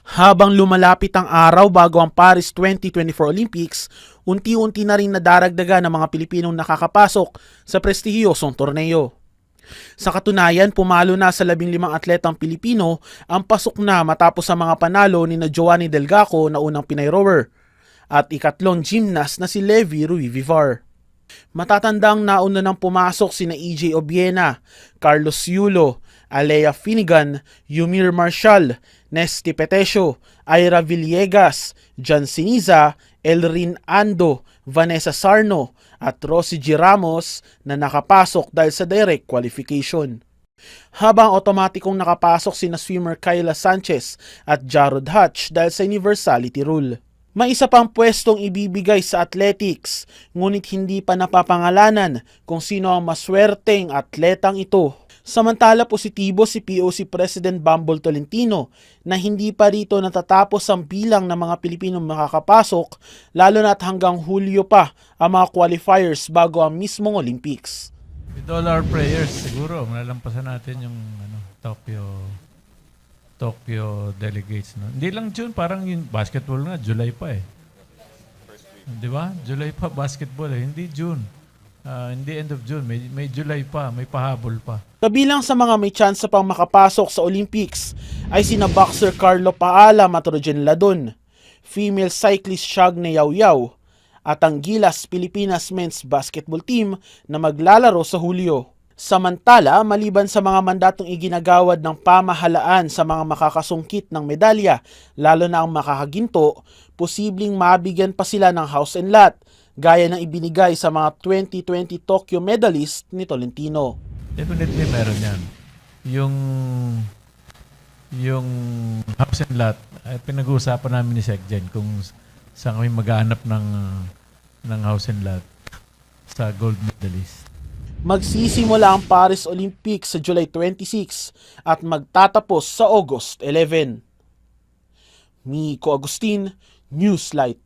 Habang lumalapit ang araw bago ang Paris 2024 Olympics, unti-unti na rin nadaragdagan ng mga Pilipinong nakakapasok sa prestihiyosong torneo. Sa katunayan, pumalo na sa 15 atletang Pilipino ang pasok na matapos sa mga panalo ni na Joanny Delgaco na unang Pinay rower at ikatlong gymnast na si Levi Ruivivar. Matatandang nauna nang pumasok sina EJ Obiena, Carlos Yulo, Alea Finnegan, Yumir Marshall, Nesty Petesio, Ira Villegas, Jan Siniza, Elrin Ando, Vanessa Sarno at Rosie G. Ramos na nakapasok dahil sa direct qualification. Habang otomatikong nakapasok sina swimmer Kyla Sanchez at Jarrod Hatch dahil sa universality rule. May isa pang pwestong ibibigay sa athletics, ngunit hindi pa napapangalanan kung sino ang maswerteng atletang ito. Samantala positibo si POC President Bumble Tolentino na hindi pa rito natatapos ang bilang ng mga Pilipinong makakapasok, lalo na't hanggang Hulyo pa ang mga qualifiers bago ang mismong Olympics. With all our prayers, siguro malalampasan natin yung Tokyo delegates. No? Hindi lang June, parang yung basketball nga, July pa eh. Di ba? July pa basketball eh. Hindi June. Hindi end of June. May July pa. May pahabol pa. Kabilang sa mga may tsansa pang makapasok sa Olympics ay sina boxer Carlo Paala Matrojen Ladon, female cyclist Shagne Yaw at ang Gilas Pilipinas men's basketball team na maglalaro sa Hulyo. Samantala, maliban sa mga mandatong iginagawad ng pamahalaan sa mga makakasungkit ng medalya, lalo na ang makakaginto, posibleng mabigyan pa sila ng house and lot, gaya ng ibinigay sa mga 2020 Tokyo medalist ni Tolentino. Definitely meron yan. Yung house and lot, pinag-uusapan namin ni Secgen kung saan kami maghanap ng house and lot sa gold medalist. Magsisimula ang Paris Olympics sa July 26 at magtatapos sa August 11. Miko Agustin, Newslight.